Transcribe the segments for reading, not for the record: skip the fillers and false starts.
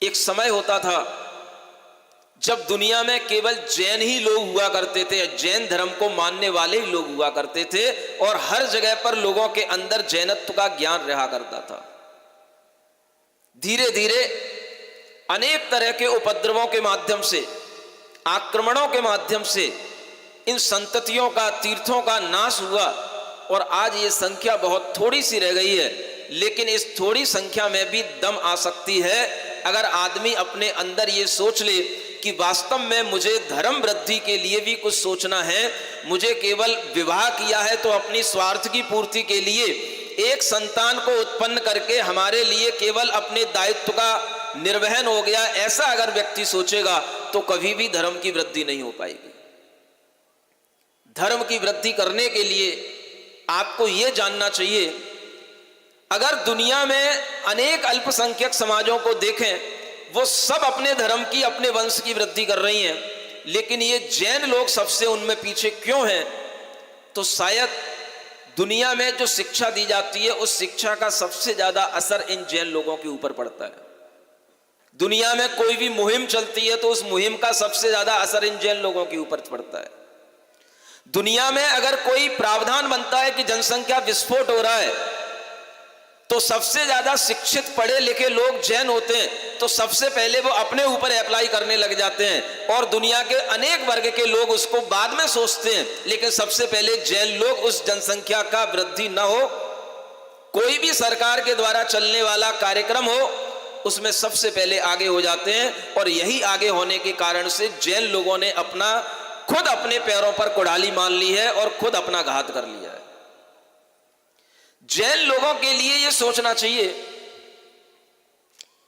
एक समय होता था जब दुनिया में केवल जैन ही लोग हुआ करते थे, जैन धर्म को मानने वाले ही लोग हुआ करते थे और हर जगह पर लोगों के अंदर जैनत्व का ज्ञान रहा करता था। धीरे धीरे अनेक तरह के उपद्रवों के माध्यम से, आक्रमणों के माध्यम से इन संततियों का, तीर्थों का नाश हुआ और आज ये संख्या बहुत थोड़ी सी रह गई है। लेकिन इस थोड़ी संख्या में भी दम आ सकती है अगर आदमी अपने अंदर ये सोच ले कि वास्तव में मुझे धर्म वृद्धि के लिए भी कुछ सोचना है। मुझे केवल विवाह किया है तो अपनी स्वार्थ की पूर्ति के लिए एक संतान को उत्पन्न करके हमारे लिए केवल अपने दायित्व का निर्वहन हो गया, ऐसा अगर व्यक्ति सोचेगा तो कभी भी धर्म की वृद्धि नहीं हो पाएगी। धर्म की वृद्धि करने के लिए आपको यह जानना चाहिए, अगर दुनिया में अनेक अल्पसंख्यक समाजों को देखें, वो सब अपने धर्म की, अपने वंश की वृद्धि कर रही हैं, लेकिन ये जैन लोग सबसे उनमें पीछे क्यों हैं? तो शायद दुनिया में जो शिक्षा दी जाती है उस शिक्षा का सबसे ज्यादा असर इन जैन लोगों के ऊपर पड़ता है। दुनिया में कोई भी मुहिम चलती है तो उस मुहिम का सबसे ज्यादा असर इन जैन लोगों के ऊपर पड़ता है। दुनिया में अगर कोई प्रावधान बनता है कि जनसंख्या विस्फोट हो रहा है तो सबसे ज्यादा शिक्षित पढ़े लिखे लोग जैन होते हैं, तो सबसे पहले वो अपने ऊपर अप्लाई करने लग जाते हैं और दुनिया के अनेक वर्ग के लोग उसको बाद में सोचते हैं। लेकिन सबसे पहले जैन लोग उस जनसंख्या का वृद्धि न हो, कोई भी सरकार के द्वारा चलने वाला कार्यक्रम हो, उसमें सबसे पहले आगे हो जाते हैं। और यही आगे होने के कारण से जैन लोगों ने खुद अपने पैरों पर कुड़ाली मान ली है और खुद अपना घात कर लिया है। जैन लोगों के लिए यह सोचना चाहिए,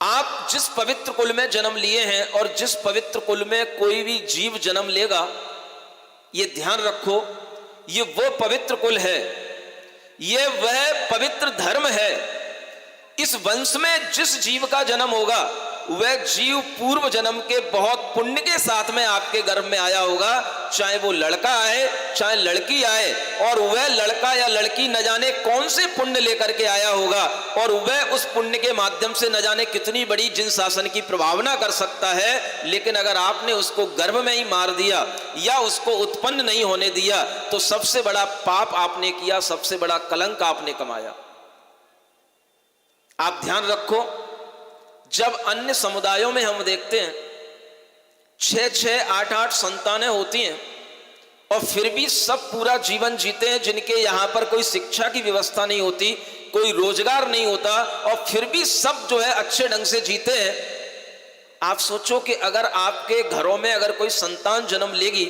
आप जिस पवित्र कुल में जन्म लिए हैं और जिस पवित्र कुल में कोई भी जीव जन्म लेगा, यह ध्यान रखो, ये वो पवित्र कुल है, ये वह पवित्र धर्म है। इस वंश में जिस जीव का जन्म होगा वह जीव पूर्व जन्म के बहुत पुण्य के साथ में आपके गर्भ में आया होगा, चाहे वो लड़का आए चाहे लड़की आए, और वह लड़का या लड़की न जाने कौन से पुण्य लेकर के आया होगा और वह उस पुण्य के माध्यम से न जाने कितनी बड़ी जिन शासन की प्रभावना कर सकता है। लेकिन अगर आपने उसको गर्भ में ही मार दिया या उसको उत्पन्न नहीं होने दिया तो सबसे बड़ा पाप आपने किया, सबसे बड़ा कलंक आपने कमाया। आप ध्यान रखो, जब अन्य समुदायों में हम देखते हैं 6-6, 8-8 संतानें होती हैं और फिर भी सब पूरा जीवन जीते हैं, जिनके यहां पर कोई शिक्षा की व्यवस्था नहीं होती, कोई रोजगार नहीं होता, और फिर भी सब जो है अच्छे ढंग से जीते हैं। आप सोचो कि अगर आपके घरों में अगर कोई संतान जन्म लेगी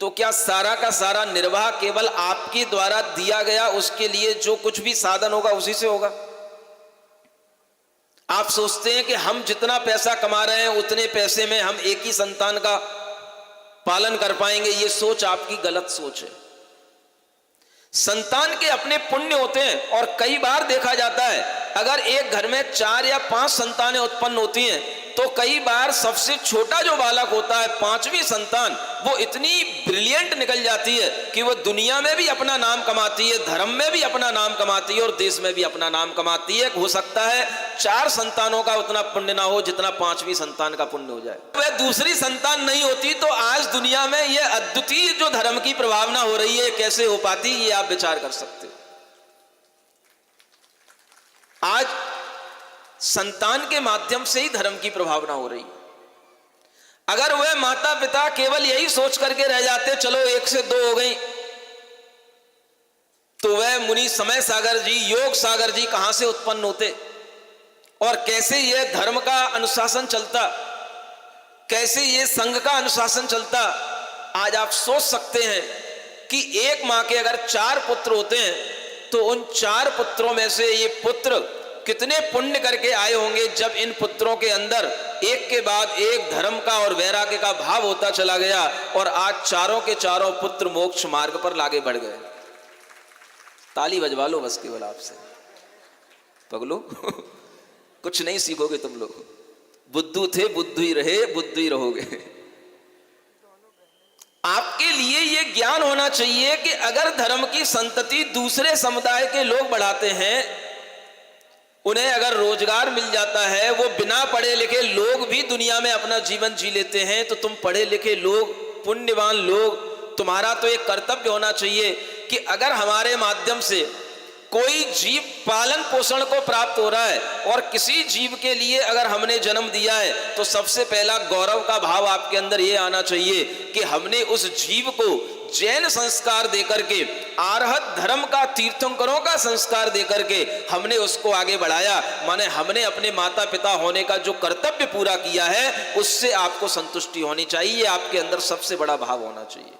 तो क्या सारा का सारा निर्वाह केवल आपके द्वारा दिया गया उसके लिए जो कुछ भी साधन होगा उसी से होगा? आप सोचते हैं कि हम जितना पैसा कमा रहे हैं उतने पैसे में हम एक ही संतान का पालन कर पाएंगे? ये सोच आपकी गलत सोच है। संतान के अपने पुण्य होते हैं और कई बार देखा जाता है अगर एक घर में 4 या 5 संतानें उत्पन्न होती हैं तो कई बार सबसे छोटा जो बालक होता है, 5वीं संतान, वो इतनी ब्रिलियंट निकल जाती है कि वो दुनिया में भी अपना नाम कमाती है, धर्म में भी अपना नाम कमाती है और देश में भी अपना नाम कमाती है। हो सकता है 4 संतानों का उतना पुण्य ना हो जितना 5वीं संतान का पुण्य हो जाए। वह दूसरी संतान नहीं होती तो आज दुनिया में यह अद्वितीय जो धर्म की प्रभावना हो रही है कैसे हो पाती, ये आप विचार कर सकते हो। आज संतान के माध्यम से ही धर्म की प्रभावना हो रही है। अगर वह माता पिता केवल यही सोच करके रह जाते चलो 1 से 2 हो गई, तो वह मुनि समय सागर जी, योग सागर जी कहां से उत्पन्न होते और कैसे यह धर्म का अनुशासन चलता, कैसे यह संघ का अनुशासन चलता। आज आप सोच सकते हैं कि एक मां के अगर 4 पुत्र होते हैं तो उन 4 पुत्रों में से ये पुत्र कितने पुण्य करके आए होंगे जब इन पुत्रों के अंदर एक के बाद एक धर्म का और वैराग्य का भाव होता चला गया और आज चारों के चारों पुत्र मोक्ष मार्ग पर लागे बढ़ गए। ताली बजवा लो बस केवल आपसे, पगलो कुछ नहीं सीखोगे तुम लोग। बुद्धू थे बुद्धू ही रहे, बुद्धू ही रहोगे। आपके लिए यह ज्ञान होना चाहिए कि अगर धर्म की संतति दूसरे समुदाय के लोग बढ़ाते हैं उन्हें अगर रोजगार मिल जाता है, वो बिना पढ़े लिखे लोग भी दुनिया में अपना जीवन जी लेते हैं, तो तुम पढ़े लिखे लोग, पुण्यवान लोग, तुम्हारा तो एक कर्तव्य होना चाहिए कि अगर हमारे माध्यम से कोई जीव पालन पोषण को प्राप्त हो रहा है और किसी जीव के लिए अगर हमने जन्म दिया है, तो सबसे पहला गौरव का भाव आपके अंदर ये आना चाहिए कि हमने उस जीव को जैन संस्कार देकर के, आर्हत धर्म का, तीर्थंकरों का संस्कार देकर के हमने उसको आगे बढ़ाया। माने हमने अपने माता पिता होने का जो कर्तव्य पूरा किया है, उससे आपको संतुष्टि होनी चाहिए, आपके अंदर सबसे बड़ा भाव होना चाहिए।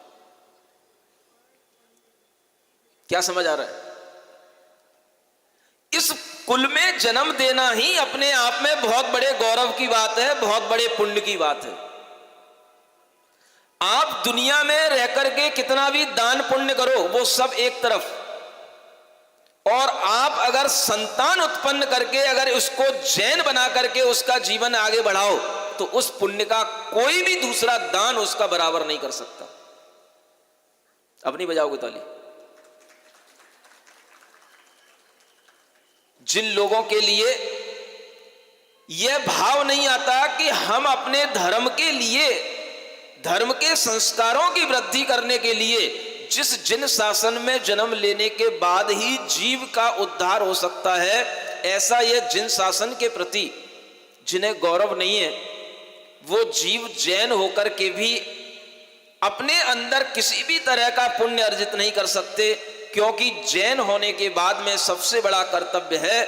क्या समझ आ रहा है? इस कुल में जन्म देना ही अपने आप में बहुत बड़े गौरव की बात है, बहुत बड़े पुण्य की बात है। आप दुनिया में रह करके कितना भी दान पुण्य करो, वो सब एक तरफ, और आप अगर संतान उत्पन्न करके अगर उसको जैन बना करके उसका जीवन आगे बढ़ाओ, तो उस पुण्य का कोई भी दूसरा दान उसका बराबर नहीं कर सकता। अब नहीं बजाओगे ताली? जिन लोगों के लिए यह भाव नहीं आता कि हम अपने धर्म के लिए, धर्म के संस्कारों की वृद्धि करने के लिए जिस जिन शासन में जन्म लेने के बाद ही जीव का उद्धार हो सकता है, ऐसा यह जिन शासन के प्रति जिन्हें गौरव नहीं है, वो जीव जैन होकर के भी अपने अंदर किसी भी तरह का पुण्य अर्जित नहीं कर सकते, क्योंकि जैन होने के बाद में सबसे बड़ा कर्तव्य है,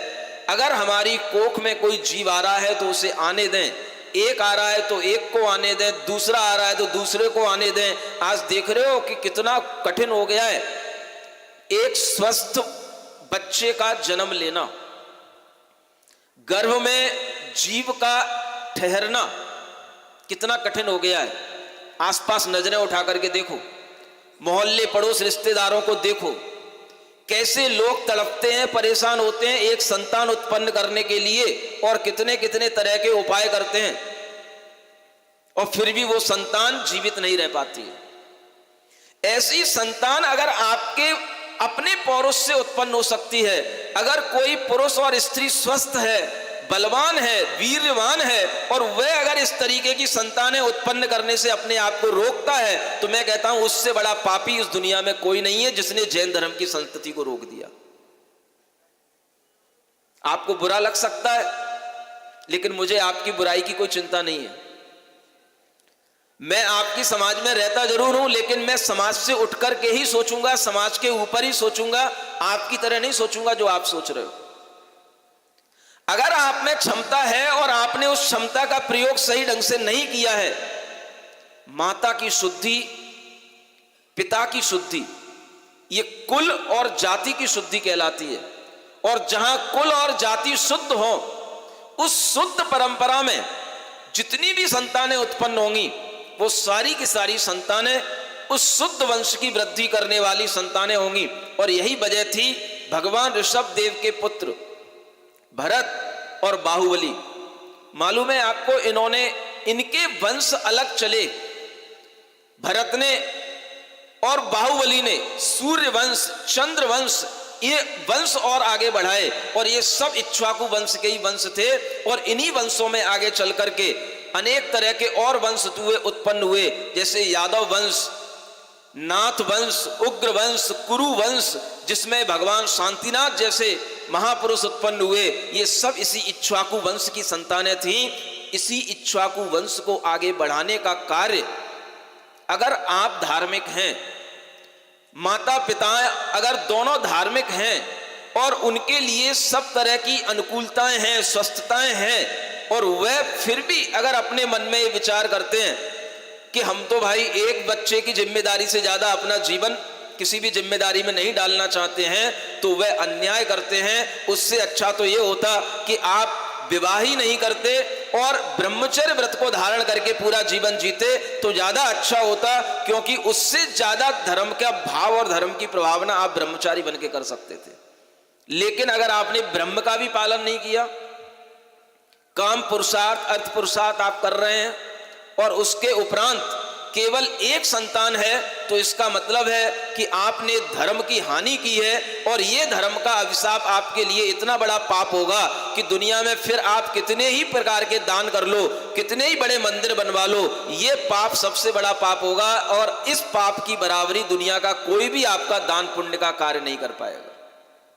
अगर हमारी कोख में कोई जीव आ रहा है तो उसे आने दें। एक आ रहा है तो एक को आने दें, दूसरा आ रहा है तो दूसरे को आने दें। आज देख रहे हो कि कितना कठिन हो गया है एक स्वस्थ बच्चे का जन्म लेना, गर्भ में जीव का ठहरना कितना कठिन हो गया है। आसपास नजरें उठा करके देखो, मोहल्ले पड़ोस रिश्तेदारों को देखो, कैसे लोग तड़पते हैं, परेशान होते हैं एक संतान उत्पन्न करने के लिए, और कितने कितने तरह के उपाय करते हैं, और फिर भी वो संतान जीवित नहीं रह पाती है। ऐसी संतान अगर आपके अपने पौरुष से उत्पन्न हो सकती है, अगर कोई पुरुष और स्त्री स्वस्थ है, बलवान है, वीर्यवान है, और वह अगर इस तरीके की संतानें उत्पन्न करने से अपने आप को रोकता है, तो मैं कहता हूं उससे बड़ा पापी इस दुनिया में कोई नहीं है जिसने जैन धर्म की संतति को रोक दिया। आपको बुरा लग सकता है, लेकिन मुझे आपकी बुराई की कोई चिंता नहीं है। मैं आपकी समाज में रहता जरूर हूं, लेकिन मैं समाज से उठ करके ही सोचूंगा, समाज के ऊपर ही सोचूंगा, आपकी तरह नहीं सोचूंगा जो आप सोच रहे हो। अगर आप में क्षमता है और आपने उस क्षमता का प्रयोग सही ढंग से नहीं किया है, माता की शुद्धि, पिता की शुद्धि, ये कुल और जाति की शुद्धि कहलाती है। और जहां कुल और जाति शुद्ध हो, उस शुद्ध परंपरा में जितनी भी संतानें उत्पन्न होंगी, वो सारी की सारी संतानें उस शुद्ध वंश की वृद्धि करने वाली संतानें होंगी। और यही वजह थी भगवान ऋषभ देव के पुत्र भरत और बाहुबली। मालूम है आपको, इनके वंश अलग चले। भरत ने और बाहुबली ने सूर्य वंश, चंद्र वंश, ये वंश और आगे बढ़ाए, और ये सब इक्ष्वाकु वंश के ही वंश थे। और इन्हीं वंशों में आगे चल करके अनेक तरह के और वंश उत्पन्न हुए, जैसे यादव वंश, नाथ वंश, उग्र वंश, कुरु वंश, जिसमें भगवान शांतिनाथ जैसे महापुरुष उत्पन्न हुए। ये सब इसी इक्ष्वाकु वंश की संतानें थीं। इसी इक्ष्वाकु वंश को आगे बढ़ाने का कार्य, अगर आप धार्मिक हैं, माता पिता अगर दोनों धार्मिक हैं, और उनके लिए सब तरह की अनुकूलताएं हैं, स्वस्थताएं हैं, और वह फिर भी अगर अपने मन में ये विचार करते हैं कि हम तो भाई एक बच्चे की जिम्मेदारी से ज्यादा अपना जीवन किसी भी जिम्मेदारी में नहीं डालना चाहते हैं, तो वह अन्याय करते हैं। उससे अच्छा तो यह होता कि आप विवाह ही नहीं करते और ब्रह्मचर्य व्रत को धारण करके पूरा जीवन जीते, तो ज्यादा अच्छा होता, क्योंकि उससे ज्यादा धर्म का भाव और धर्म की प्रभावना आप ब्रह्मचारी बन के कर सकते थे। लेकिन अगर आपने ब्रह्म का भी पालन नहीं किया, काम पुरुषार्थ, अर्थ पुरुषार्थ आप कर रहे हैं, और उसके उपरांत केवल एक संतान है तो इसका मतलब है कि आपने धर्म की हानि की है, और ये धर्म का अभिशाप आपके लिए इतना बड़ा पाप होगा कि दुनिया में फिर आप कितने ही प्रकार के दान कर लो, कितने ही बड़े मंदिर बनवा लो, ये पाप सबसे बड़ा पाप होगा, और इस पाप की बराबरी दुनिया का कोई भी आपका दान पुण्य का कार्य नहीं कर पाएगा।